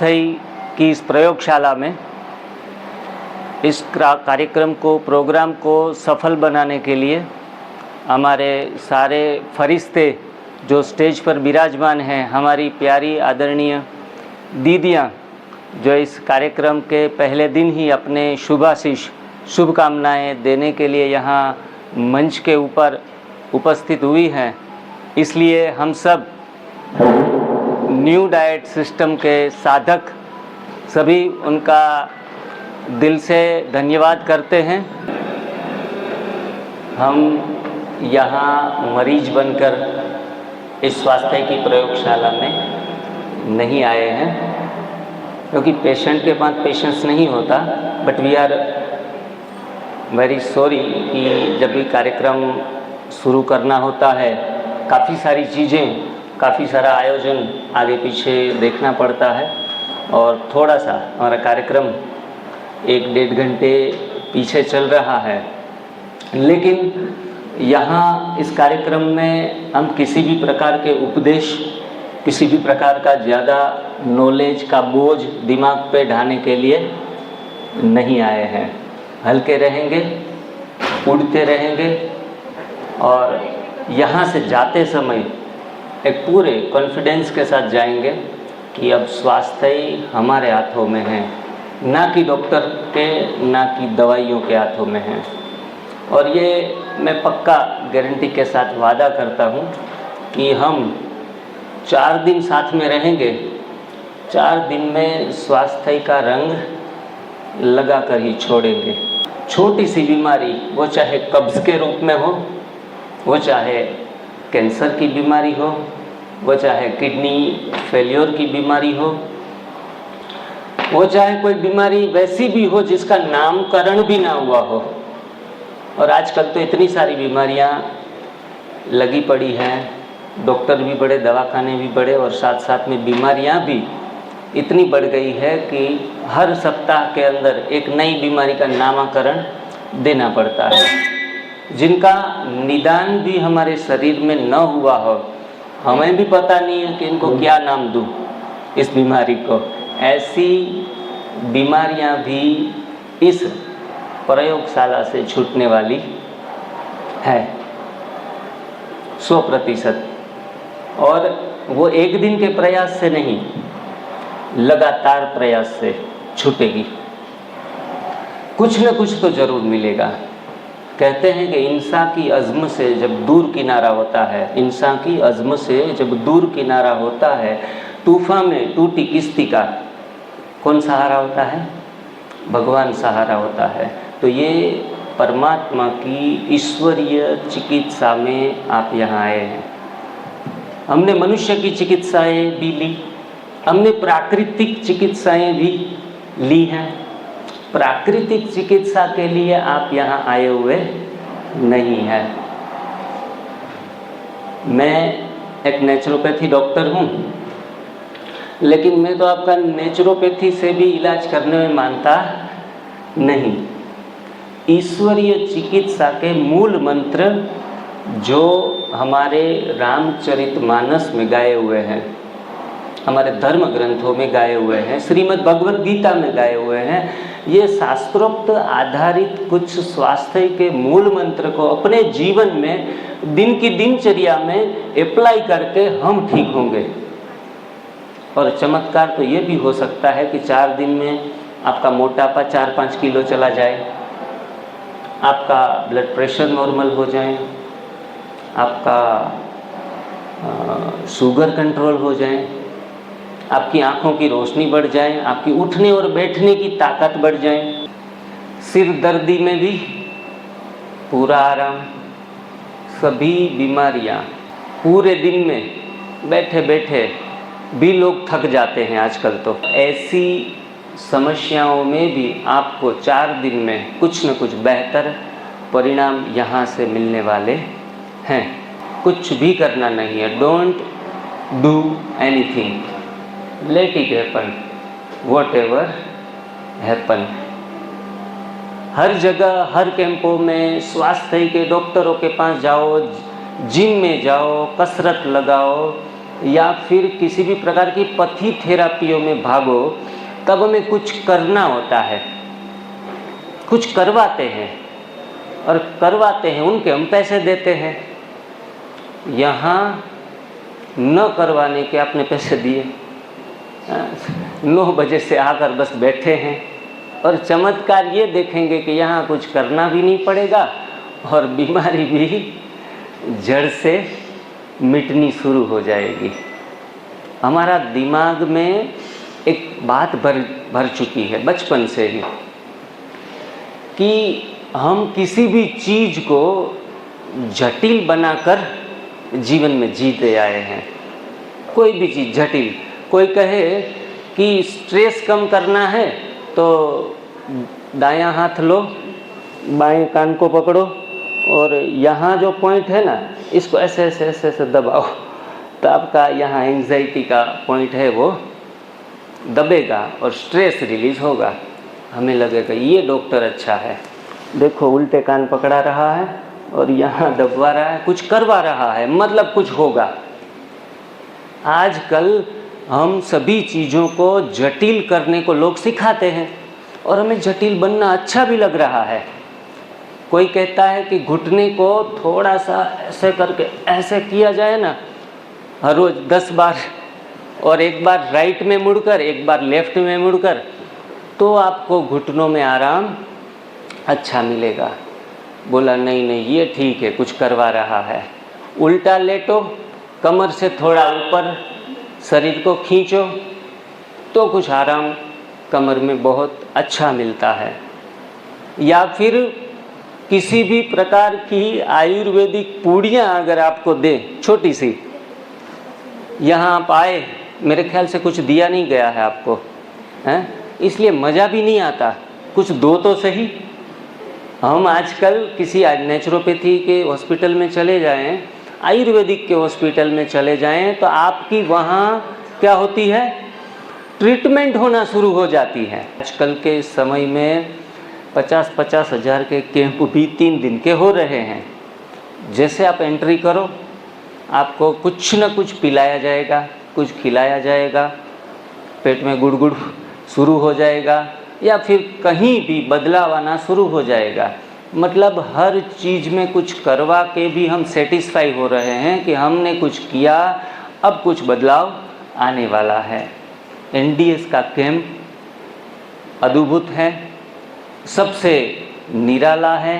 थई की इस प्रयोगशाला में इस प्रोग्राम को सफल बनाने के लिए हमारे सारे फरिश्ते जो स्टेज पर विराजमान हैं, हमारी प्यारी आदरणीय दीदियाँ जो इस कार्यक्रम के पहले दिन ही अपने शुभाशीष शुभकामनाएं देने के लिए यहाँ मंच के ऊपर उपस्थित हुई हैं। इसलिए हम सब न्यू डाइट सिस्टम के साधक सभी उनका दिल से धन्यवाद करते हैं। हम यहाँ मरीज बनकर इस स्वास्थ्य की प्रयोगशाला में नहीं आए हैं, क्योंकि पेशेंट के पास पेशेंस नहीं होता। But we are very sorry कि जब भी कार्यक्रम शुरू करना होता है, काफ़ी सारी चीज़ें, काफ़ी सारा आयोजन आगे पीछे देखना पड़ता है और थोड़ा सा हमारा कार्यक्रम 1-1.5 घंटे पीछे चल रहा है। लेकिन यहाँ इस कार्यक्रम में हम किसी भी प्रकार के उपदेश, किसी भी प्रकार का ज़्यादा नॉलेज का बोझ दिमाग पे ढाने के लिए नहीं आए हैं। हल्के रहेंगे, उड़ते रहेंगे और यहाँ से जाते समय एक पूरे कॉन्फिडेंस के साथ जाएंगे कि अब स्वास्थ्य ही हमारे हाथों में है, ना कि डॉक्टर के, ना कि दवाइयों के हाथों में है। और ये मैं पक्का गारंटी के साथ वादा करता हूँ कि हम 4 दिन साथ में रहेंगे, 4 दिन में स्वास्थ्य का रंग लगा कर ही छोड़ेंगे। छोटी सी बीमारी, वो चाहे कब्ज़ के रूप में हो, वो चाहे कैंसर की बीमारी हो, वो चाहे किडनी फेलियर की बीमारी हो, वो चाहे कोई बीमारी वैसी भी हो जिसका नामकरण भी ना हुआ हो। और आजकल तो इतनी सारी बीमारियां लगी पड़ी हैं, डॉक्टर भी बड़े, दवाखाने भी बड़े, और साथ साथ में बीमारियां भी इतनी बढ़ गई है कि हर सप्ताह के अंदर एक नई बीमारी का नामकरण देना पड़ता है, जिनका निदान भी हमारे शरीर में न हुआ हो। हमें भी पता नहीं है कि इनको क्या नाम दूँ इस बीमारी को। ऐसी बीमारियां भी इस प्रयोगशाला से छूटने वाली है 100%। और वो एक दिन के प्रयास से नहीं, लगातार प्रयास से छूटेगी। कुछ न कुछ तो ज़रूर मिलेगा। कहते हैं कि इंसान की अज़्म से जब दूर किनारा होता है, इंसान की अज़्म से जब दूर किनारा होता है, तूफ़ान में टूटी किश्ती का कौन सहारा होता है? भगवान सहारा होता है। तो ये परमात्मा की ईश्वरीय चिकित्सा में आप यहाँ आए हैं। हमने मनुष्य की चिकित्साएं भी ली, हमने प्राकृतिक चिकित्साएं भी ली हैं। प्राकृतिक चिकित्सा के लिए आप यहाँ आए हुए नहीं हैं। मैं एक नेचुरोपैथी डॉक्टर हूँ, लेकिन मैं तो आपका नेचुरोपैथी से भी इलाज करने में मानता नहीं। ईश्वरीय चिकित्सा के मूल मंत्र जो हमारे रामचरितमानस में गाए हुए हैं, हमारे धर्म ग्रंथों में गाए हुए हैं, श्रीमद् भगवद गीता में गाए हुए हैं, ये शास्त्रोक्त आधारित कुछ स्वास्थ्य के मूल मंत्र को अपने जीवन में दिन की दिनचर्या में अप्लाई करके हम ठीक होंगे। और चमत्कार तो ये भी हो सकता है कि 4 दिन में आपका मोटापा 4-5 किलो चला जाए, आपका ब्लड प्रेशर नॉर्मल हो जाए, आपका शुगर कंट्रोल हो जाए, आपकी आँखों की रोशनी बढ़ जाए, आपकी उठने और बैठने की ताकत बढ़ जाए, सिर दर्दी में भी पूरा आराम। सभी बीमारियाँ, पूरे दिन में बैठे बैठे भी लोग थक जाते हैं आजकल। तो ऐसी समस्याओं में भी आपको 4 दिन में कुछ न कुछ बेहतर परिणाम यहाँ से मिलने वाले हैं। कुछ भी करना नहीं है, don't do anything, let it happen, whatever happen. हर जगह, हर कैंपों में स्वास्थ्य के डॉक्टरों के पास जाओ, जिम में जाओ, कसरत लगाओ, या फिर किसी भी प्रकार की पथी थेरापियों में भागो, तब हमें कुछ करना होता है, कुछ करवाते हैं, और करवाते हैं उनके हम पैसे देते हैं। यहाँ न करवाने के आपने पैसे दिए, 9 बजे से आकर बस बैठे हैं, और चमत्कार ये देखेंगे कि यहाँ कुछ करना भी नहीं पड़ेगा और बीमारी भी जड़ से मिटनी शुरू हो जाएगी। हमारा दिमाग में एक बात भर चुकी है बचपन से ही कि हम किसी भी चीज़ को जटिल बनाकर जीवन में जीते आए हैं। कोई भी चीज़ जटिल, कोई कहे कि स्ट्रेस कम करना है तो दायां हाथ लो, बाएं कान को पकड़ो और यहाँ जो पॉइंट है ना, इसको ऐसे ऐसे ऐसे ऐसे दबाओ, तो आपका यहाँ एंग्जाइटी का पॉइंट है वो दबेगा और स्ट्रेस रिलीज होगा। हमें लगेगा ये डॉक्टर अच्छा है, देखो उल्टे कान पकड़ा रहा है और यहाँ दबवा रहा है, कुछ करवा रहा है, मतलब कुछ होगा। आजकल हम सभी चीज़ों को जटिल करने को लोग सिखाते हैं और हमें जटिल बनना अच्छा भी लग रहा है। कोई कहता है कि घुटने को थोड़ा सा ऐसे करके ऐसे किया जाए ना, हर रोज़ 10 बार, और एक बार राइट में मुड़कर एक बार लेफ्ट में मुड़कर, तो आपको घुटनों में आराम अच्छा मिलेगा। बोला नहीं नहीं ये ठीक है, कुछ करवा रहा है। उल्टा लेटो, कमर से थोड़ा ऊपर शरीर को खींचो, तो कुछ आराम कमर में बहुत अच्छा मिलता है। या फिर किसी भी प्रकार की आयुर्वेदिक पूड़ियाँ अगर आपको दे, छोटी सी, यहाँ आप आए, मेरे ख्याल से कुछ दिया नहीं गया है आपको, हैं, इसलिए मज़ा भी नहीं आता, कुछ दो तो सही। हम आजकल किसी नेचुरोपैथी के हॉस्पिटल में चले जाएं, आयुर्वेदिक के हॉस्पिटल में चले जाएं, तो आपकी वहाँ क्या होती है, ट्रीटमेंट होना शुरू हो जाती है। आजकल के समय में 50-50 हज़ार के कैंप भी 3 दिन के हो रहे हैं। जैसे आप एंट्री करो, आपको कुछ न कुछ पिलाया जाएगा, कुछ खिलाया जाएगा, पेट में गुड़गुड़ शुरू हो जाएगा, या फिर कहीं भी बदलाव आना शुरू हो जाएगा। मतलब हर चीज़ में कुछ करवा के भी हम सेटिस्फाई हो रहे हैं कि हमने कुछ किया, अब कुछ बदलाव आने वाला है। NDS का कैंप अद्भुत है, सबसे निराला है,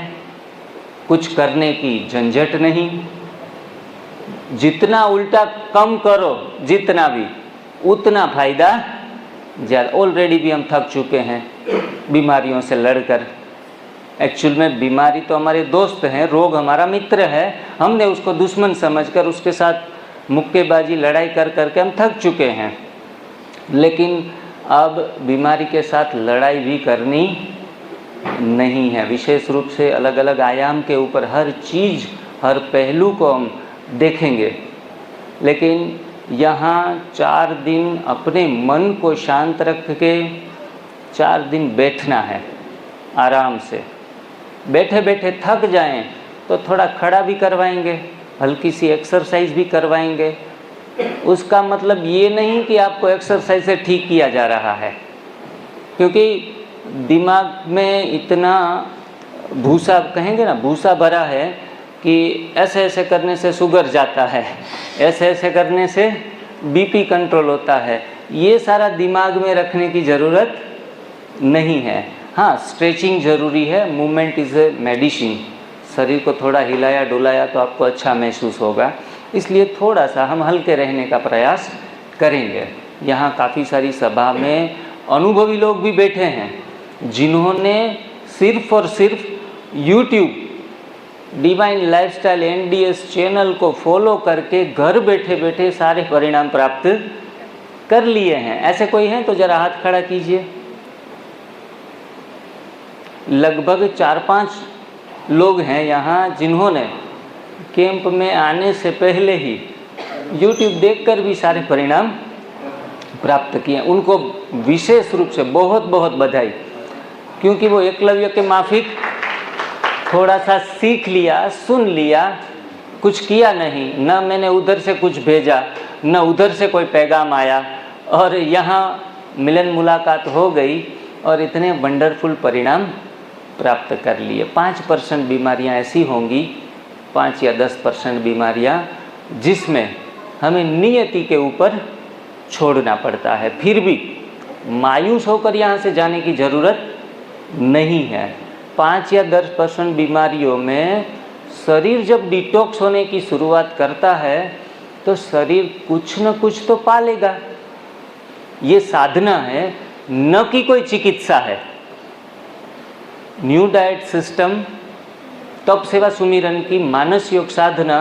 कुछ करने की झंझट नहीं। जितना उल्टा कम करो, जितना भी, उतना फायदा ज़्यादा। ऑलरेडी भी हम थक चुके हैं बीमारियों से लड़कर। एक्चुअल में बीमारी तो हमारे दोस्त हैं, रोग हमारा मित्र है। हमने उसको दुश्मन समझकर उसके साथ मुक्केबाजी लड़ाई कर करके हम थक चुके हैं। लेकिन अब बीमारी के साथ लड़ाई भी करनी नहीं है। विशेष रूप से अलग अलग आयाम के ऊपर हर चीज़, हर पहलू को हम देखेंगे। लेकिन यहाँ 4 दिन अपने मन को शांत रख के 4 दिन बैठना है आराम से। बैठे बैठे थक जाएं तो थोड़ा खड़ा भी करवाएंगे, हल्की सी एक्सरसाइज भी करवाएंगे। उसका मतलब ये नहीं कि आपको एक्सरसाइज से ठीक किया जा रहा है, क्योंकि दिमाग में इतना भूसा, कहेंगे ना, भूसा भरा है कि ऐसे ऐसे करने से शुगर जाता है, ऐसे ऐसे करने से BP कंट्रोल होता है। ये सारा दिमाग में रखने की ज़रूरत नहीं है। हाँ, स्ट्रेचिंग ज़रूरी है, मूवमेंट इज़ ए मेडिसिन। शरीर को थोड़ा हिलाया डुलाया तो आपको अच्छा महसूस होगा, इसलिए थोड़ा सा हम हल्के रहने का प्रयास करेंगे। यहाँ काफ़ी सारी सभा में अनुभवी लोग भी बैठे हैं, जिन्होंने सिर्फ और सिर्फ YouTube divine lifestyle NDS channel को फॉलो करके घर बैठे बैठे सारे परिणाम प्राप्त कर लिए हैं। ऐसे कोई हैं तो ज़रा हाथ खड़ा कीजिए। लगभग 4-5 लोग हैं यहाँ जिन्होंने कैंप में आने से पहले ही YouTube देखकर भी सारे परिणाम प्राप्त किए। उनको विशेष रूप से बहुत बहुत बधाई, क्योंकि वो एकलव्य के माफिक थोड़ा सा सीख लिया, सुन लिया, कुछ किया नहीं, ना मैंने उधर से कुछ भेजा, न उधर से कोई पैगाम आया, और यहाँ मिलन मुलाकात हो गई और इतने वंडरफुल परिणाम प्राप्त कर लिए। 5% बीमारियाँ ऐसी होंगी, 5 या 10% बीमारियाँ जिसमें हमें नियति के ऊपर छोड़ना पड़ता है। फिर भी मायूस होकर यहाँ से जाने की ज़रूरत नहीं है। 5 या 10% बीमारियों में शरीर जब डिटॉक्स होने की शुरुआत करता है तो शरीर कुछ न कुछ तो पालेगा। ये साधना है, न कि कोई चिकित्सा है। न्यू डाइट सिस्टम, तप सेवा सुमिरन की मानस योग साधना,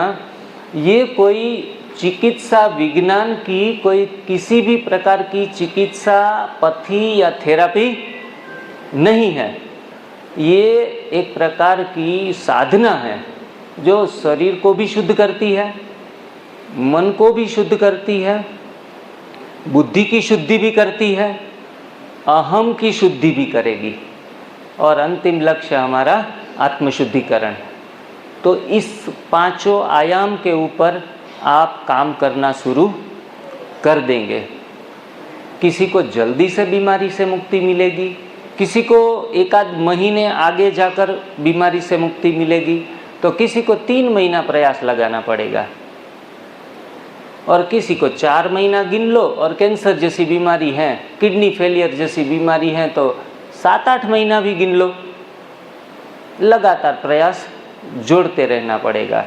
ये कोई चिकित्सा विज्ञान की कोई किसी भी प्रकार की चिकित्सा पथी या थेरापी नहीं है। ये एक प्रकार की साधना है जो शरीर को भी शुद्ध करती है, मन को भी शुद्ध करती है, बुद्धि की शुद्धि भी करती है, अहम की शुद्धि भी करेगी, और अंतिम लक्ष्य हमारा आत्मशुद्धिकरण। तो इस 5 आयाम के ऊपर आप काम करना शुरू कर देंगे। किसी को जल्दी से बीमारी से मुक्ति मिलेगी, किसी को 1 महीने आगे जाकर बीमारी से मुक्ति मिलेगी, तो किसी को 3 महीना प्रयास लगाना पड़ेगा, और किसी को 4 महीना गिन लो, और कैंसर जैसी बीमारी है, किडनी फेलियर जैसी बीमारी है तो 7-8 महीना भी गिन लो। लगातार प्रयास जोड़ते रहना पड़ेगा,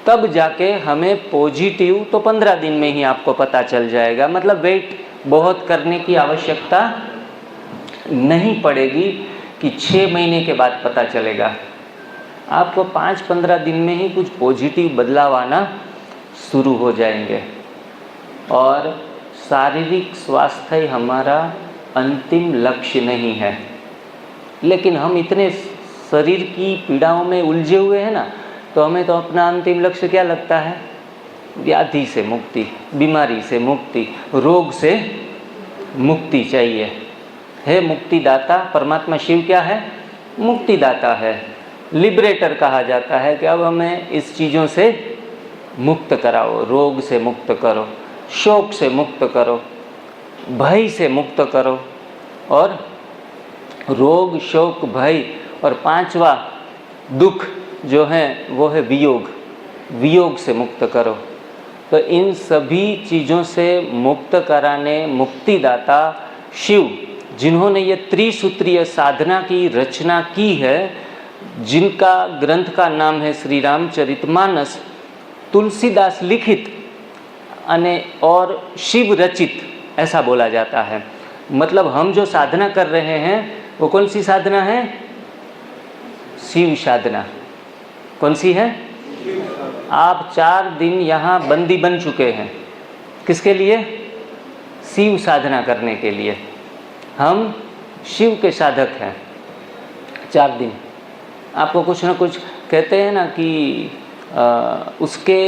तब जाके हमें पॉजिटिव तो 15 दिन में ही आपको पता चल जाएगा। मतलब वेट बहुत करने की आवश्यकता नहीं पड़ेगी कि 6 महीने के बाद पता चलेगा। आपको 5-15 दिन में ही कुछ पॉजिटिव बदलाव आना शुरू हो जाएंगे। और शारीरिक स्वास्थ्य हमारा अंतिम लक्ष्य नहीं है, लेकिन हम इतने शरीर की पीड़ाओं में उलझे हुए हैं ना, तो हमें तो अपना अंतिम लक्ष्य क्या लगता है? व्याधि से मुक्ति, बीमारी से मुक्ति, रोग से मुक्ति चाहिए। है मुक्तिदाता परमात्मा शिव क्या है? मुक्तिदाता है, लिबरेटर कहा जाता है कि अब हमें इस चीज़ों से मुक्त कराओ, रोग से मुक्त करो, शोक से मुक्त करो, भय से मुक्त करो, और रोग शोक भय, और 5वां दुख जो है वो है वियोग, वियोग से मुक्त करो। तो इन सभी चीज़ों से मुक्त कराने मुक्तिदाता शिव, जिन्होंने ये त्रिसूत्रीय साधना की रचना की है, जिनका ग्रंथ का नाम है श्री रामचरितमानस, तुलसीदास लिखित और शिव रचित, ऐसा बोला जाता है। मतलब हम जो साधना कर रहे हैं वो कौन सी साधना है? शिव साधना। कौन सी है? आप 4 दिन यहाँ बंदी बन चुके हैं, किसके लिए? शिव साधना करने के लिए। हम शिव के साधक हैं। 4 दिन आपको कुछ ना कुछ कहते हैं ना कि उसके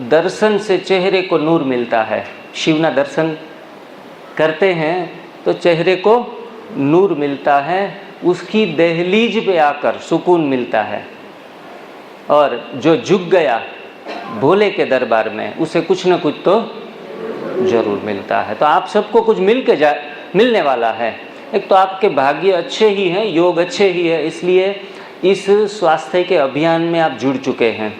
दर्शन से चेहरे को नूर मिलता है। शिव ना दर्शन करते हैं तो चेहरे को नूर मिलता है, उसकी दहलीज पे आकर सुकून मिलता है, और जो झुक गया भोले के दरबार में उसे कुछ न कुछ तो जरूर मिलता है। तो आप सबको कुछ मिलने वाला है। एक तो आपके भाग्य अच्छे ही हैं, योग अच्छे ही है, इसलिए इस स्वास्थ्य के अभियान में आप जुड़ चुके हैं।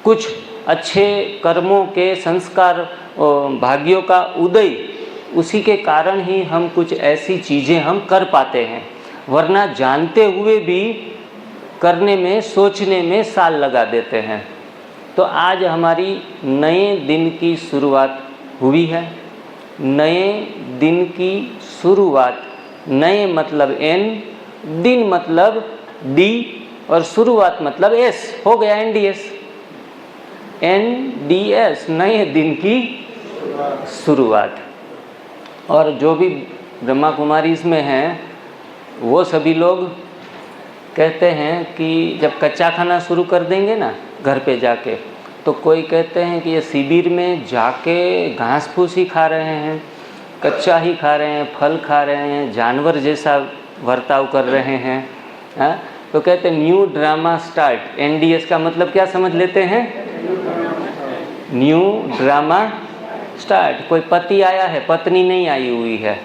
कुछ अच्छे कर्मों के संस्कार, भाग्यों का उदय, उसी के कारण ही हम कुछ ऐसी चीज़ें हम कर पाते हैं, वरना जानते हुए भी करने में सोचने में साल लगा देते हैं। तो आज हमारी नए दिन की शुरुआत हुई है। नए दिन की शुरुआत, नए मतलब N, दिन मतलब D, और शुरुआत मतलब S, हो गया NDS, NDS, नए दिन की शुरुआत। और जो भी ब्रह्मा कुमारी इसमें हैं वो सभी लोग कहते हैं कि जब कच्चा खाना शुरू कर देंगे ना घर पे जाके, तो कोई कहते हैं कि ये शिविर में जाके घास फूस ही खा रहे हैं, कच्चा ही खा रहे हैं, फल खा रहे हैं, जानवर जैसा बर्ताव कर रहे हैं। हाँ, तो कहते हैं न्यू ड्रामा स्टार्ट। NDS का मतलब क्या समझ लेते हैं? New drama start. कोई पति आया है, पत्नी नहीं आई हुई है,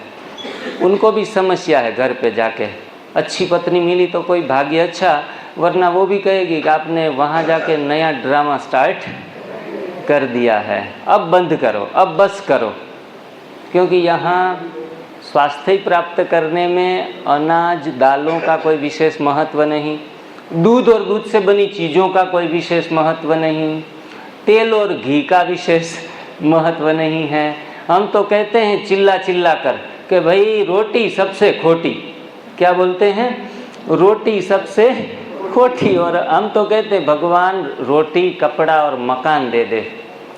उनको भी समस्या है घर पे जाके। अच्छी पत्नी मिली तो कोई भाग्य अच्छा, वरना वो भी कहेगी कि आपने वहाँ जाके नया ड्रामा स्टार्ट कर दिया है, अब बंद करो, अब बस करो। क्योंकि यहाँ स्वास्थ्य प्राप्त करने में अनाज दालों का कोई विशेष महत्व नहीं, दूध और दूध से बनी चीज़ों का कोई विशेष महत्व नहीं, तेल और घी का विशेष महत्व नहीं है। हम तो कहते हैं चिल्ला चिल्ला कर कि भाई रोटी सबसे खोटी, क्या बोलते हैं, रोटी सबसे खोटी। और हम तो कहते भगवान रोटी कपड़ा और मकान दे दे।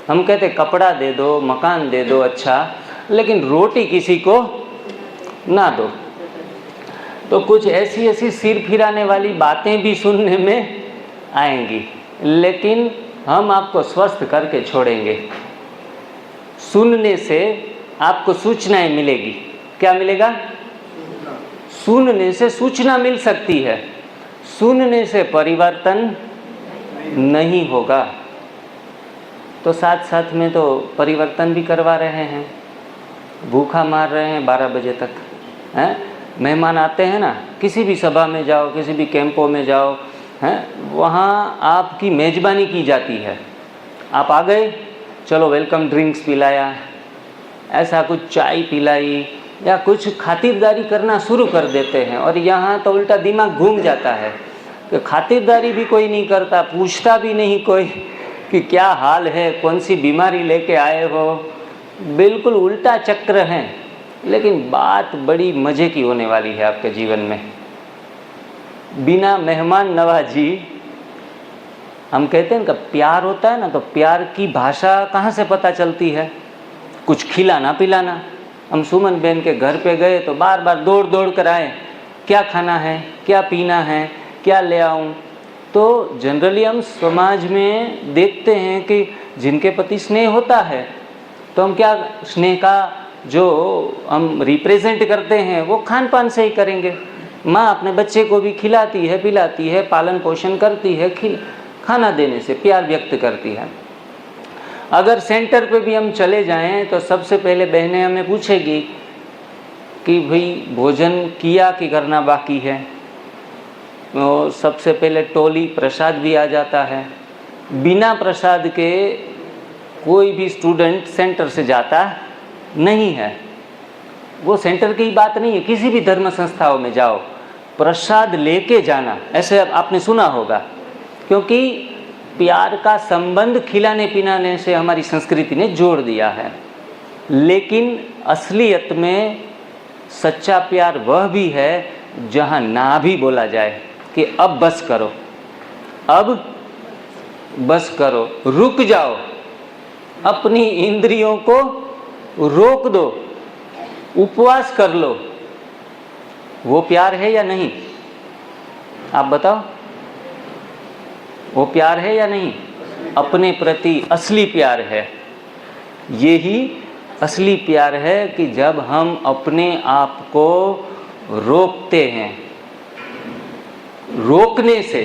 हम कहते कपड़ा दे दो, मकान दे दो अच्छा, लेकिन रोटी किसी को ना दो। तो कुछ ऐसी ऐसी सिर फिराने वाली बातें भी सुनने में आएंगी, लेकिन हम आपको स्वस्थ करके छोड़ेंगे। सुनने से आपको सूचनाएं मिलेगी। क्या मिलेगा? सुनने से सूचना मिल सकती है, सुनने से परिवर्तन नहीं होगा। तो साथ साथ में तो परिवर्तन भी करवा रहे हैं, भूखा मार रहे हैं 12 बजे तक हैं। मेहमान आते हैं ना, किसी भी सभा में जाओ, किसी भी कैंपों में जाओ हैं, वहाँ आपकी मेज़बानी की जाती है। आप आ गए, चलो वेलकम ड्रिंक्स पिलाया, ऐसा कुछ चाय पिलाई या कुछ खातिरदारी करना शुरू कर देते हैं। और यहाँ तो उल्टा दिमाग घूम जाता है कि खातिरदारी भी कोई नहीं करता, पूछता भी नहीं कोई कि क्या हाल है, कौन सी बीमारी लेके आए हो। बिल्कुल उल्टा चक्र है। लेकिन बात बड़ी मज़े की होने वाली है आपके जीवन में। बिना मेहमान नवाजी, हम कहते हैं ना प्यार होता है ना, तो प्यार की भाषा कहाँ से पता चलती है? कुछ खिलाना पिलाना। हम सुमन बहन के घर पे गए तो बार बार दौड़ दौड़ कर आए, क्या खाना है, क्या पीना है, क्या ले आऊँ। तो जनरली हम समाज में देखते हैं कि जिनके प्रति स्नेह होता है, तो हम क्या स्नेह का जो हम रिप्रेजेंट करते हैं वो खान पान से ही करेंगे। माँ अपने बच्चे को भी खिलाती है, पिलाती है, पालन पोषण करती है, खाना देने से प्यार व्यक्त करती है। अगर सेंटर पे भी हम चले जाएं तो सबसे पहले बहनें हमें पूछेगी कि भाई भोजन किया कि करना बाकी है। तो सबसे पहले टोली प्रसाद भी आ जाता है। बिना प्रसाद के कोई भी स्टूडेंट सेंटर से जाता नहीं है। वो सेंटर की बात नहीं है, किसी भी धर्म संस्थाओं में जाओ प्रसाद लेके जाना, ऐसे आपने सुना होगा। क्योंकि प्यार का संबंध खिलाने पिलाने से हमारी संस्कृति ने जोड़ दिया है। लेकिन असलियत में सच्चा प्यार वह भी है जहाँ ना भी बोला जाए कि अब बस करो, अब बस करो, रुक जाओ, अपनी इंद्रियों को रोक दो, उपवास कर लो। वो प्यार है या नहीं? आप बताओ, वो प्यार है या नहीं? अपने प्रति असली प्यार है। यही असली प्यार है कि जब हम अपने आप को रोकते हैं। रोकने से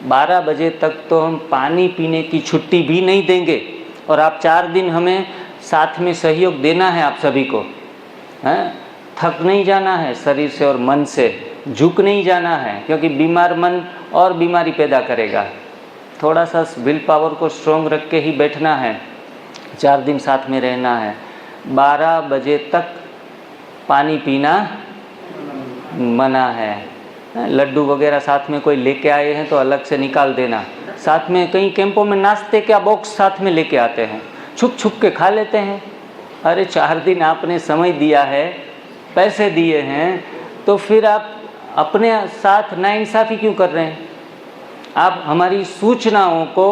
12 बजे तक तो हम पानी पीने की छुट्टी भी नहीं देंगे। और आप 4 दिन हमें साथ में सहयोग देना है, आप सभी को हैं। थक नहीं जाना है शरीर से और मन से, झुक नहीं जाना है, क्योंकि बीमार मन और बीमारी पैदा करेगा। थोड़ा सा विल पावर को स्ट्रॉन्ग रख के ही बैठना है, 4 दिन साथ में रहना है। 12 बजे तक पानी पीना मना है। लड्डू वगैरह साथ में कोई लेके आए हैं तो अलग से निकाल देना। साथ में कई कैंपों में नाश्ते का बॉक्स साथ में लेके आते हैं, छुप छुप के खा लेते हैं। अरे 4 दिन आपने समय दिया है, पैसे दिए हैं, तो फिर आप अपने साथ नाइंसाफ़ी क्यों कर रहे हैं? आप हमारी सूचनाओं को,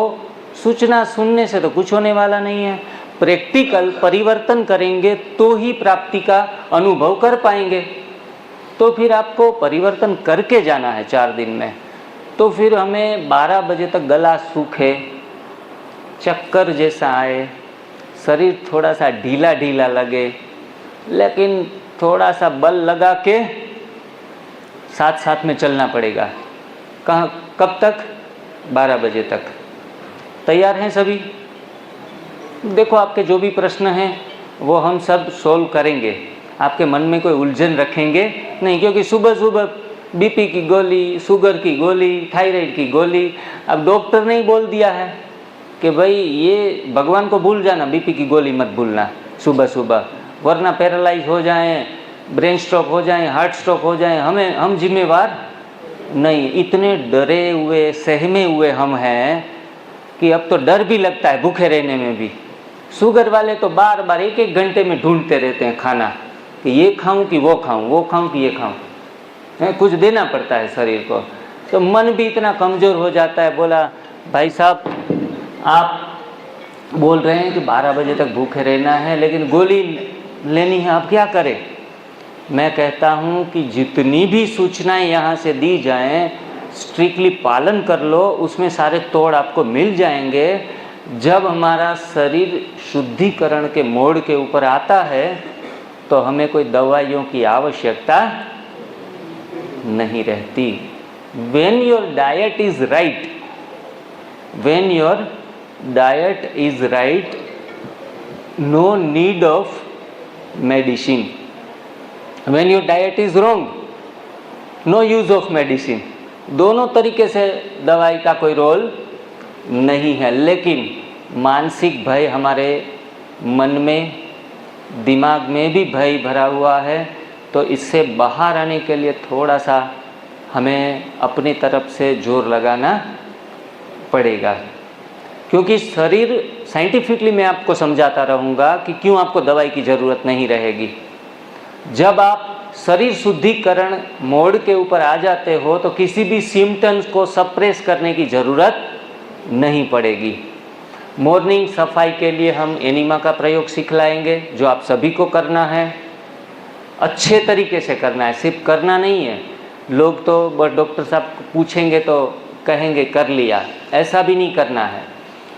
सूचना सुनने से तो कुछ होने वाला नहीं है। प्रैक्टिकल परिवर्तन करेंगे तो ही प्राप्ति का अनुभव कर पाएंगे। तो फिर आपको परिवर्तन करके जाना है 4 दिन में। तो फिर हमें 12 बजे तक गला सूखे, चक्कर जैसा आए, शरीर थोड़ा सा ढीला ढीला लगे, लेकिन थोड़ा सा बल लगा के साथ साथ में चलना पड़ेगा। कब तक? 12 बजे तक। तैयार हैं सभी? देखो, आपके जो भी प्रश्न हैं वो हम सब सोल्व करेंगे। आपके मन में कोई उलझन रखेंगे नहीं, क्योंकि सुबह सुबह बीपी की गोली, शुगर की गोली, थायराइड की गोली। अब डॉक्टर ने ही बोल दिया है कि भाई ये भगवान को भूल जाना, बीपी की गोली मत भूलना सुबह सुबह, वरना पैरालाइज हो जाएं, ब्रेन स्ट्रोक हो जाएं, हार्ट स्ट्रोक हो जाएं, हम जिम्मेवार नहीं। इतने डरे हुए सहमे हुए हम हैं कि अब तो डर भी लगता है भूखे रहने में भी। शुगर वाले तो बार बार एक एक घंटे में ढूंढते रहते हैं खाना, कि ये खाऊं कि वो खाऊं, वो खाऊं कि ये खाऊं। कुछ देना पड़ता है शरीर को। तो मन भी इतना कमज़ोर हो जाता है। बोला, भाई साहब आप बोल रहे हैं कि 12 बजे तक भूखे रहना है, लेकिन गोली लेनी है, आप क्या करें? मैं कहता हूं कि जितनी भी सूचनाएं यहाँ से दी जाएं, स्ट्रिक्टली पालन कर लो, उसमें सारे तोड़ आपको मिल जाएंगे। जब हमारा शरीर शुद्धिकरण के मोड़ के ऊपर आता है तो हमें कोई दवाइयों की आवश्यकता नहीं रहती। When your diet is right, when your diet is right, no need of medicine. When your diet is wrong, no use of medicine. दोनों तरीके से दवाई का कोई रोल नहीं है। लेकिन मानसिक भय हमारे मन में, दिमाग में भी भय भरा हुआ है, तो इससे बाहर आने के लिए थोड़ा सा हमें अपनी तरफ से जोर लगाना पड़ेगा। क्योंकि शरीर, साइंटिफिकली मैं आपको समझाता रहूँगा कि क्यों आपको दवाई की ज़रूरत नहीं रहेगी। जब आप शरीर शुद्धिकरण मोड के ऊपर आ जाते हो तो किसी भी सिम्टम्स को सप्रेस करने की ज़रूरत नहीं पड़ेगी। मॉर्निंग सफाई के लिए हम एनिमा का प्रयोग सिखलाएंगे, जो आप सभी को करना है, अच्छे तरीके से करना है, सिर्फ करना नहीं है। लोग तो बस डॉक्टर साहब पूछेंगे तो कहेंगे कर लिया, ऐसा भी नहीं करना है।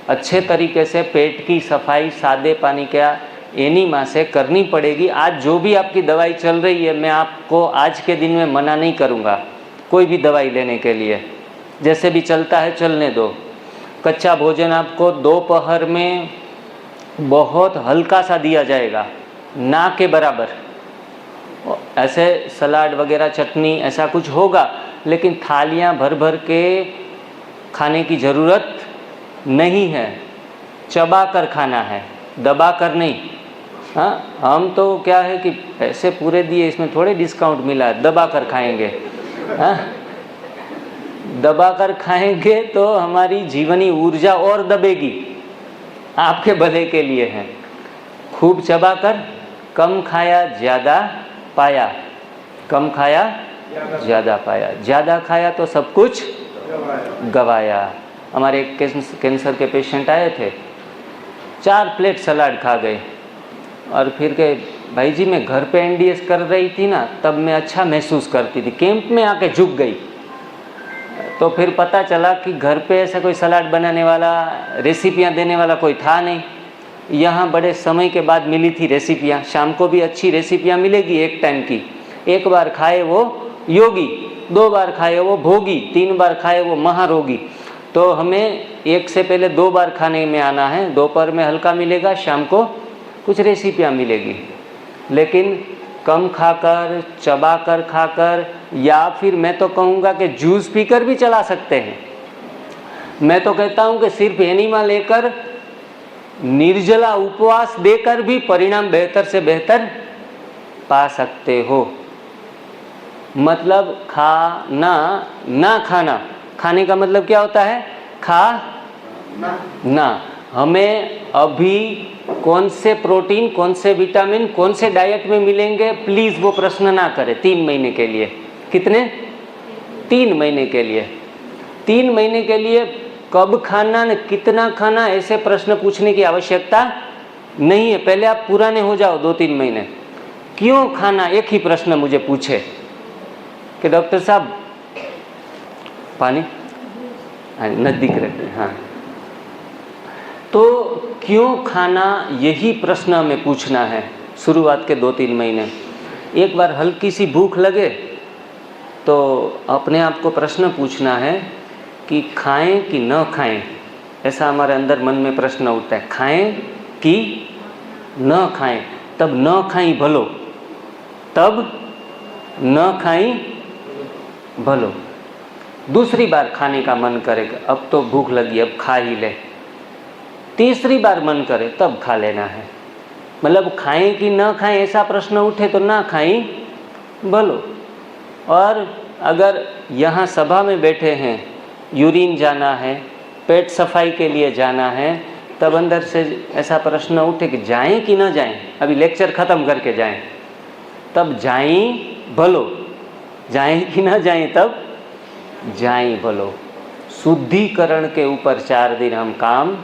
अच्छे तरीके से पेट की सफाई सादे पानी का एनिमा से करनी पड़ेगी। आज जो भी आपकी दवाई चल रही है, मैं आपको आज के दिन में मना नहीं करूँगा कोई भी दवाई लेने के लिए, जैसे भी चलता है चलने दो। कच्चा भोजन आपको दोपहर में बहुत हल्का सा दिया जाएगा, ना के बराबर। ऐसे सलाद वगैरह, चटनी, ऐसा कुछ होगा, लेकिन थालियां भर भर के खाने की ज़रूरत नहीं है। चबा कर खाना है, दबा कर नहीं। हाँ, हम तो क्या है कि पैसे पूरे दिए, इसमें थोड़े डिस्काउंट मिला, दबा कर खाएंगे। हाँ, दबा कर खाएंगे तो हमारी जीवनी ऊर्जा और दबेगी। आपके भले के लिए है। खूब चबा कर, कम खाया ज़्यादा पाया, कम खाया ज़्यादा पाया, ज़्यादा खाया तो सब कुछ गवाया। हमारे एक कैंसर के पेशेंट आए थे, 4 प्लेट सलाद खा गए और फिर कहे, भाई जी मैं घर पे एनडीएस कर रही थी ना, तब मैं अच्छा महसूस करती थी, कैंप में आके झुक गई। तो फिर पता चला कि घर पे ऐसा कोई सलाद बनाने वाला, रेसिपियाँ देने वाला कोई था नहीं। यहाँ बड़े समय के बाद मिली थी रेसिपियाँ। शाम को भी अच्छी रेसिपियाँ मिलेगी एक टाइम की। एक बार खाए वो योगी, 2 बार खाए वो भोगी, 3 बार खाए वो महारोगी। तो हमें एक से पहले 2 बार खाने में आना है। दोपहर में हल्का मिलेगा, शाम को कुछ रेसिपियाँ मिलेगी। लेकिन कम खाकर, चबा कर खाकर, या फिर मैं तो कहूँगा कि जूस पीकर भी चला सकते हैं। मैं तो कहता हूँ कि सिर्फ एनिमा लेकर, निर्जला उपवास देकर भी परिणाम बेहतर से बेहतर पा सकते हो। मतलब खाना ना खाना, खाने का मतलब क्या होता है? खा ना। हमें अभी कौन से प्रोटीन, कौन से विटामिन, कौन से डाइट में मिलेंगे, प्लीज़ वो प्रश्न ना करें। 3 महीने के लिए। कितने? 3 महीने के लिए। 3 महीने के लिए कब खाना न कितना खाना, ऐसे प्रश्न पूछने की आवश्यकता नहीं है। पहले आप पुराने हो जाओ 2-3 महीने। क्यों खाना, एक ही प्रश्न मुझे पूछे कि डॉक्टर साहब पानी नज़दीक रखिए। हाँ, तो क्यों खाना, यही प्रश्न हमें पूछना है शुरुआत के 2-3 महीने। एक बार हल्की सी भूख लगे तो अपने आप को प्रश्न पूछना है कि खाएं कि न खाएं। ऐसा हमारे अंदर मन में प्रश्न उठता है, खाएं कि न खाएं, तब न खाई भलो, तब न खाई भलो। दूसरी बार खाने का मन करेगा, अब तो भूख लगी, अब खा ही ले। तीसरी बार मन करे तब खा लेना है। मतलब खाएं कि न खाएं ऐसा प्रश्न उठे तो ना खाई भलो। और अगर यहाँ सभा में बैठे हैं, यूरिन जाना है, पेट सफाई के लिए जाना है, तब अंदर से ऐसा प्रश्न उठे कि जाएं कि न जाएं, अभी लेक्चर ख़त्म करके जाएं, तब जाएं भलो। जाएं कि न जाएं, तब जाएं भलो। शुद्धिकरण के ऊपर 4 दिन हम काम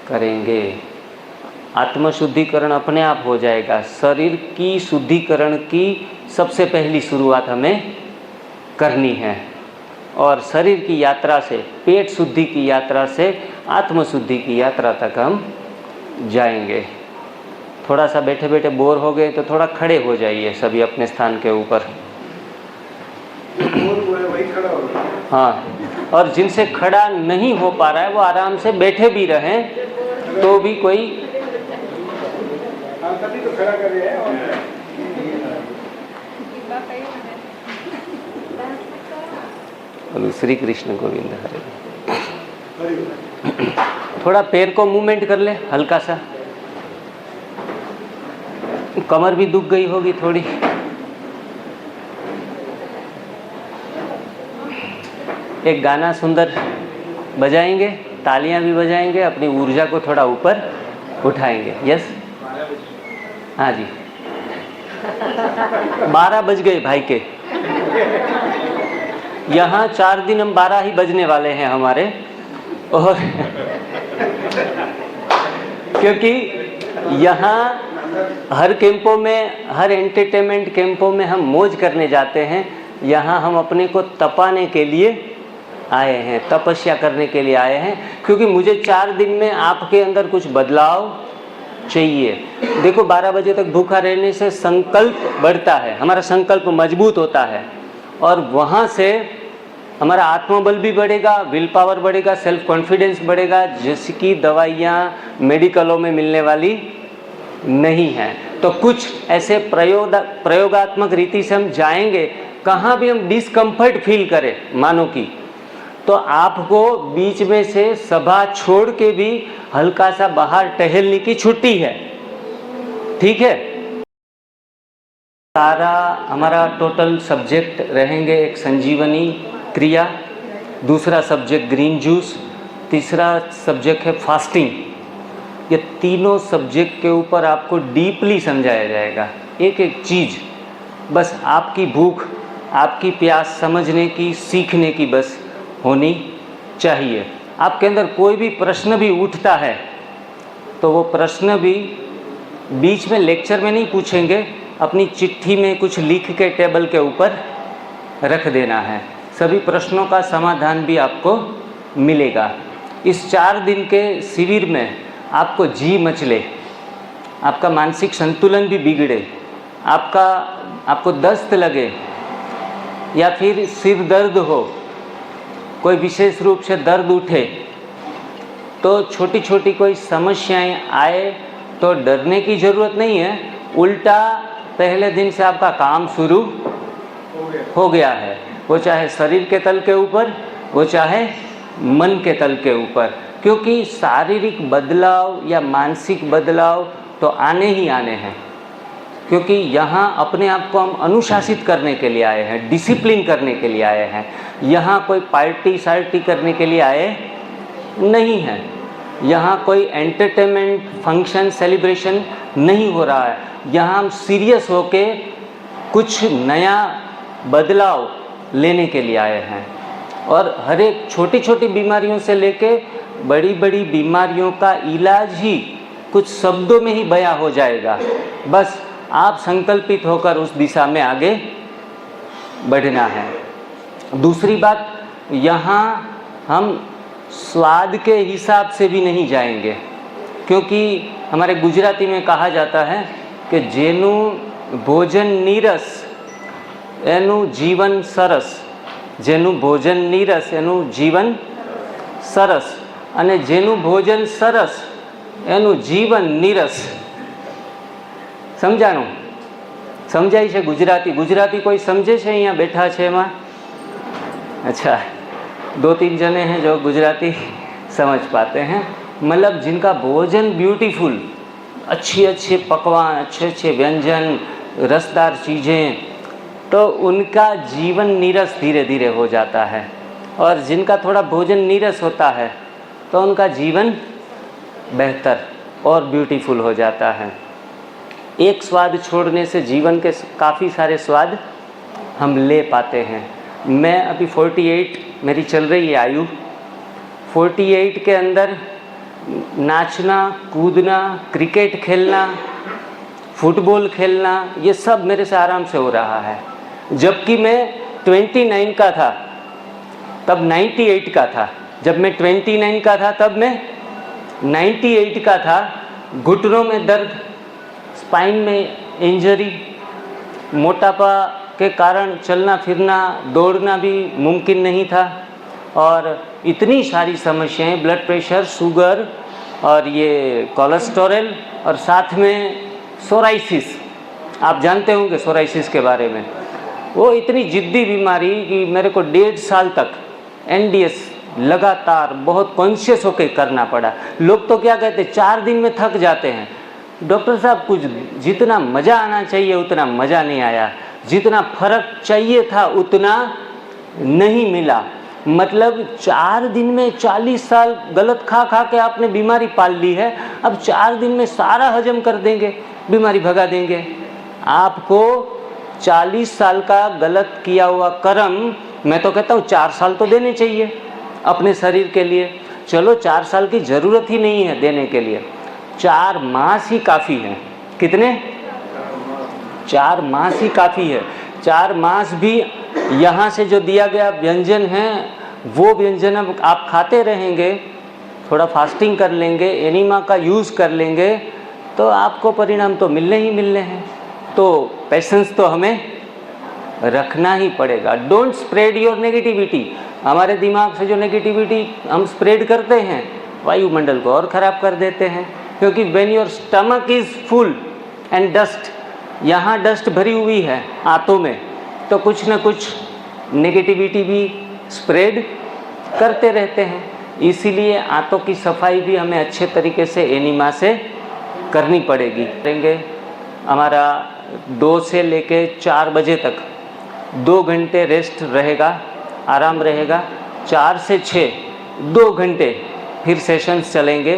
करेंगे। आत्मशुद्धिकरण अपने आप हो जाएगा। शरीर की शुद्धिकरण की सबसे पहली शुरुआत हमें करनी है, और शरीर की यात्रा से, पेट शुद्धि की यात्रा से आत्मशुद्धि की यात्रा तक हम जाएंगे। थोड़ा सा बैठे बैठे बोर हो गए तो थोड़ा खड़े हो जाइए सभी अपने स्थान के ऊपर। हाँ, और जिनसे खड़ा नहीं हो पा रहा है वो आराम से बैठे भी रहें तो भी कोई। तो खड़ा कर रहे हैं। श्री कृष्ण गोविंद हरे। थोड़ा पैर को मूवमेंट कर ले हल्का सा, कमर भी दुख गई होगी थोड़ी। एक गाना सुंदर बजाएंगे, तालियां भी बजाएंगे, अपनी ऊर्जा को थोड़ा ऊपर उठाएंगे। यस, हाँ जी। 12 बज गए भाई के। यहाँ 4 दिन हम 12 ही बजने वाले हैं हमारे। और क्योंकि यहाँ हर कैंपों में, हर एंटरटेनमेंट कैंपों में हम मौज करने जाते हैं, यहाँ हम अपने को तपाने के लिए आए हैं, तपस्या करने के लिए आए हैं। क्योंकि मुझे 4 दिन में आपके अंदर कुछ बदलाव चाहिए। देखो 12 बजे तक भूखा रहने से संकल्प बढ़ता है, हमारा संकल्प मजबूत होता है, और वहाँ से हमारा आत्मबल भी बढ़ेगा, विल पावर बढ़ेगा, सेल्फ कॉन्फिडेंस बढ़ेगा, जिसकी दवाइयाँ मेडिकलों में मिलने वाली नहीं है। तो कुछ ऐसे प्रयोगात्मक रीति से हम जाएंगे, कहाँ भी हम डिस्कम्फर्ट फील करें मानो कि, तो आपको बीच में से सभा छोड़ के भी हल्का सा बाहर टहलने की छुट्टी है, ठीक है। सारा हमारा टोटल सब्जेक्ट रहेंगे, एक संजीवनी क्रिया, दूसरा सब्जेक्ट ग्रीन जूस, तीसरा सब्जेक्ट है फास्टिंग। ये तीनों सब्जेक्ट के ऊपर आपको डीपली समझाया जाएगा, एक एक चीज़। बस आपकी भूख, आपकी प्यास समझने की, सीखने की बस होनी चाहिए। आपके अंदर कोई भी प्रश्न भी उठता है तो वो प्रश्न भी बीच में लेक्चर में नहीं पूछेंगे, अपनी चिट्ठी में कुछ लिख के टेबल के ऊपर रख देना है। सभी प्रश्नों का समाधान भी आपको मिलेगा। इस 4 दिन के शिविर में आपको जी मचले, आपका मानसिक संतुलन भी बिगड़े, आपको दस्त लगे या फिर सिर दर्द हो, कोई विशेष रूप से दर्द उठे, तो छोटी छोटी कोई समस्याएं आए तो डरने की ज़रूरत नहीं है। उल्टा पहले दिन से आपका काम शुरू हो गया है, वो चाहे शरीर के तल के ऊपर, वो चाहे मन के तल के ऊपर। क्योंकि शारीरिक बदलाव या मानसिक बदलाव तो आने ही आने हैं, क्योंकि यहाँ अपने आप को हम अनुशासित करने के लिए आए हैं, डिसिप्लिन करने के लिए आए हैं। यहाँ कोई पार्टी सार्टी करने के लिए आए नहीं हैं, यहाँ कोई एंटरटेनमेंट फंक्शन सेलिब्रेशन नहीं हो रहा है। यहाँ हम सीरियस होके कुछ नया बदलाव लेने के लिए आए हैं। और हर एक छोटी छोटी बीमारियों से लेके बड़ी बड़ी बीमारियों का इलाज ही कुछ शब्दों में ही बयां हो जाएगा। बस आप संकल्पित होकर उस दिशा में आगे बढ़ना है। दूसरी बात, यहाँ हम स्वाद के हिसाब से भी नहीं जाएंगे, क्योंकि हमारे गुजराती में कहा जाता है कि जेनु भोजन नीरस एनु जीवन सरस, जेनु भोजन नीरस एनु जीवन सरस, અને જેનું ભોજન સરસ એનું જીવન નીરસ. સમજાણું? સમજાય છે ગુજરાતી? ગુજરાती कोई समझे છે અહીંયા बैठा છે એમાં? अच्छा, 2-3 जने हैं जो गुजराती समझ पाते हैं. मतलब जिनका भोजन ब्यूटीफुल, अच्छे अच्छे पकवान, अच्छे अच्छे व्यंजन, रसदार चीज़ें, तो उनका जीवन नीरस धीरे धीरे हो जाता है. और जिनका थोड़ा भोजन नीरस होता है तो उनका जीवन बेहतर और ब्यूटीफुल हो जाता है. एक स्वाद छोड़ने से जीवन के काफ़ी सारे स्वाद हम ले पाते हैं. मैं अभी 48 मेरी चल रही है आयु. 48 के अंदर नाचना, कूदना, क्रिकेट खेलना, फुटबॉल खेलना, ये सब मेरे से आराम से हो रहा है. जबकि मैं 29 का था तब 98 का था. जब मैं 29 का था तब मैं 98 का था. घुटनों में दर्द, स्पाइन में इंजरी, मोटापा के कारण चलना फिरना दौड़ना भी मुमकिन नहीं था. और इतनी सारी समस्याएं, ब्लड प्रेशर, शुगर और ये कोलेस्टेरॉल और साथ में सोराइसिस. आप जानते होंगे सोराइसिस के बारे में. वो इतनी जिद्दी बीमारी कि मेरे को 1.5 साल तक NDS लगातार बहुत कॉन्शियस होकर करना पड़ा. लोग तो क्या कहते, 4 दिन में थक जाते हैं. डॉक्टर साहब, कुछ जितना मज़ा आना चाहिए उतना मज़ा नहीं आया, जितना फर्क चाहिए था उतना नहीं मिला. मतलब 4 दिन में 40 साल गलत खा खा के आपने बीमारी पाल ली है. अब 4 दिन में सारा हजम कर देंगे, बीमारी भगा देंगे. आपको 40 साल का गलत किया हुआ कर्म, मैं तो कहता हूँ 4 साल तो देने चाहिए अपने शरीर के लिए. चलो 4 साल की ज़रूरत ही नहीं है देने के लिए, 4 मास ही काफ़ी है. कितने? 4 मास ही काफ़ी है. 4 मास भी यहाँ से जो दिया गया व्यंजन है वो व्यंजन अब आप खाते रहेंगे, थोड़ा फास्टिंग कर लेंगे, एनिमा का यूज़ कर लेंगे तो आपको परिणाम तो मिलने ही मिलने हैं. तो पेशेंस तो हमें रखना ही पड़ेगा. Don't spread your negativity. हमारे दिमाग से जो नेगेटिविटी हम स्प्रेड करते हैं वायुमंडल को और ख़राब कर देते हैं. क्योंकि when your stomach is full and dust, यहाँ डस्ट भरी हुई है आंतों में, तो कुछ न कुछ नेगेटिविटी भी स्प्रेड करते रहते हैं. इसीलिए आंतों की सफाई भी हमें अच्छे तरीके से एनिमा से करनी पड़ेगी. करेंगे हमारा 2 से लेके 4 बजे तक 2 घंटे रेस्ट रहेगा, आराम रहेगा. 4 से 6 2 घंटे फिर सेशंस चलेंगे.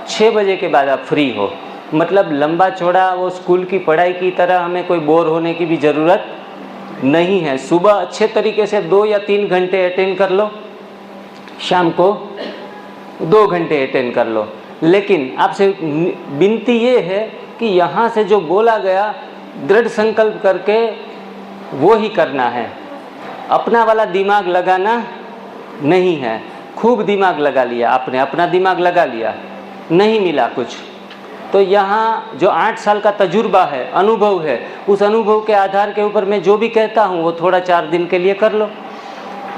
6 बजे के बाद आप फ्री हो. मतलब लंबा चौड़ा वो स्कूल की पढ़ाई की तरह हमें कोई बोर होने की भी ज़रूरत नहीं है. सुबह अच्छे तरीके से 2 या 3 घंटे अटेंड कर लो, शाम को 2 घंटे अटेंड कर लो. लेकिन आपसे विनती ये है कि यहाँ से जो बोला गया दृढ़ संकल्प करके वो ही करना है. अपना वाला दिमाग लगाना नहीं है. खूब दिमाग लगा लिया आपने, अपना दिमाग लगा लिया, नहीं मिला कुछ, तो यहाँ जो 8 साल का तजुर्बा है, अनुभव है, उस अनुभव के आधार के ऊपर मैं जो भी कहता हूँ वो थोड़ा 4 दिन के लिए कर लो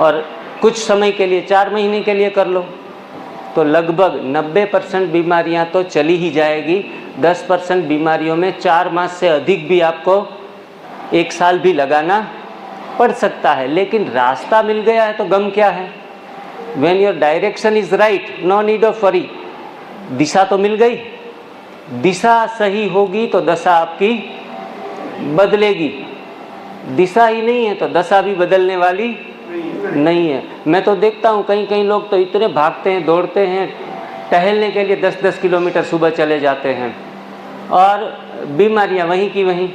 और कुछ समय के लिए 4 महीने के लिए कर लो, तो लगभग 90% बीमारियाँ तो चली ही जाएगी. 10% बीमारियों में 4 मास से अधिक भी आपको 1 साल भी लगाना पड़ सकता है. लेकिन रास्ता मिल गया है तो गम क्या है. When your direction is right, no need of worry. दिशा तो मिल गई. दिशा सही होगी तो दशा आपकी बदलेगी. दिशा ही नहीं है तो दशा भी बदलने वाली नहीं है. मैं तो देखता हूँ कई लोग तो इतने भागते हैं, दौड़ते हैं, टहलने के लिए 10-10 किलोमीटर सुबह चले जाते हैं और बीमारियाँ वहीं की वहीं.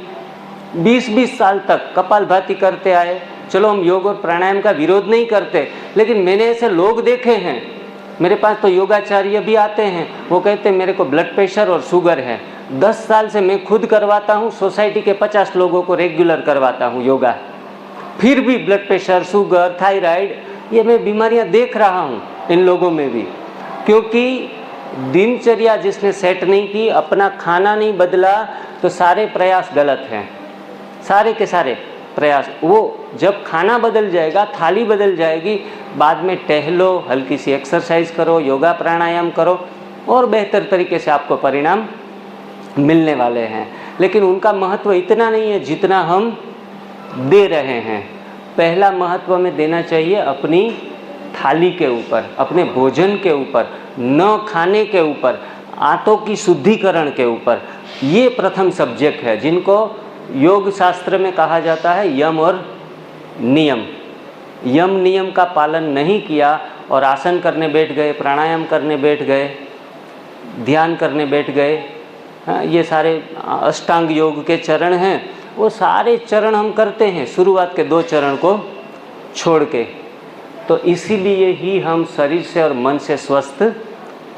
20-20 साल तक कपालभाति करते आए. चलो हम योग और प्राणायाम का विरोध नहीं करते, लेकिन मैंने ऐसे लोग देखे हैं, मेरे पास तो योगाचार्य भी आते हैं, वो कहते हैं मेरे को ब्लड प्रेशर और शुगर है. 10 साल से मैं खुद करवाता हूँ, सोसाइटी के 50 लोगों को रेगुलर करवाता हूँ योगा, फिर भी ब्लड प्रेशर, शुगर, थायराइड, ये मैं बीमारियाँ देख रहा हूँ इन लोगों में भी. क्योंकि दिनचर्या जिसने सेट नहीं की, अपना खाना नहीं बदला, तो सारे प्रयास गलत हैं, सारे के सारे प्रयास. वो जब खाना बदल जाएगा, थाली बदल जाएगी, बाद में टहलो, हल्की सी एक्सरसाइज करो, योगा प्राणायाम करो, और बेहतर तरीके से आपको परिणाम मिलने वाले हैं। लेकिन उनका महत्व इतना नहीं है जितना हम दे रहे हैं। पहला महत्व हमें देना चाहिए अपनी थाली के ऊपर, अपने भोजन के ऊपर, न खाने के ऊपर, आंतों की शुद्धिकरण के ऊपर। ये प्रथम सब्जेक्ट है जिनको योग शास्त्र में कहा जाता है यम और नियम। यम नियम का पालन नहीं किया और आसन करने बैठ गए, प्राणायाम करने बैठ गए, ध्यान करने बैठ गए, ये सारे अष्टांग योग के चरण हैं, वो सारे चरण हम करते हैं शुरुआत के 2 चरण को छोड़ के। तो इसीलिए ही हम शरीर से और मन से स्वस्थ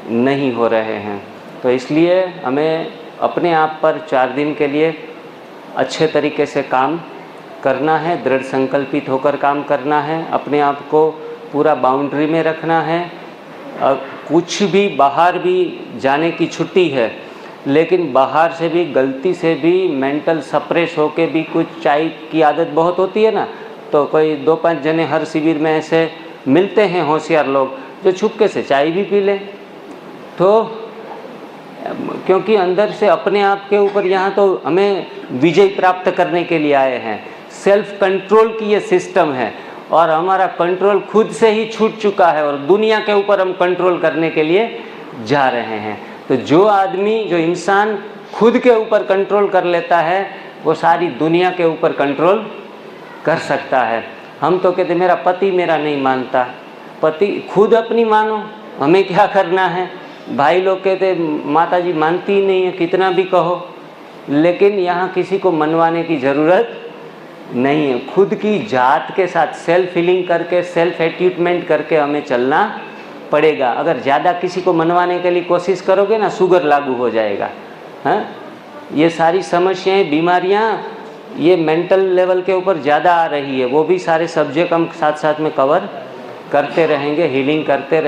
नहीं हो रहे हैं। तो इसलिए हमें अपने आप पर 4 दिन के लिए अच्छे तरीके से काम करना है, दृढ़ संकल्पित होकर काम करना है, अपने आप को पूरा बाउंड्री में रखना है। कुछ भी बाहर भी जाने की छुट्टी है, लेकिन बाहर से भी गलती से भी मेंटल सप्रेस होके भी कुछ चाय की आदत बहुत होती है ना, तो कोई 2-5 जने हर शिविर में ऐसे मिलते हैं होशियार लोग जो छुपके से चाय भी पी लें। तो क्योंकि अंदर से अपने आप के ऊपर यहाँ तो हमें विजय प्राप्त करने के लिए आए हैं, सेल्फ कंट्रोल की ये सिस्टम है और हमारा कंट्रोल खुद से ही छूट चुका है और दुनिया के ऊपर हम कंट्रोल करने के लिए जा रहे हैं। तो जो आदमी, जो इंसान खुद के ऊपर कंट्रोल कर लेता है वो सारी दुनिया के ऊपर कंट्रोल कर सकता है। हम तो कहते मेरा पति मेरा नहीं मानता, पति खुद अपनी मानो, हमें क्या करना है। भाई लोग कहते माता जी मानती ही नहीं है, कितना भी कहो। लेकिन यहाँ किसी को मनवाने की ज़रूरत नहीं है। खुद की जात के साथ सेल्फ हीलिंग करके, सेल्फ एट्यूटमेंट करके हमें चलना पड़ेगा। अगर ज़्यादा किसी को मनवाने के लिए कोशिश करोगे ना, शुगर लागू हो जाएगा। हाँ, ये सारी समस्याएं, बीमारियां ये मेंटल लेवल के ऊपर ज़्यादा आ रही है। वो भी सारे सब्जेक्ट हम साथ साथ में कवर करते रहेंगे, हीलिंग करते रहेंगे।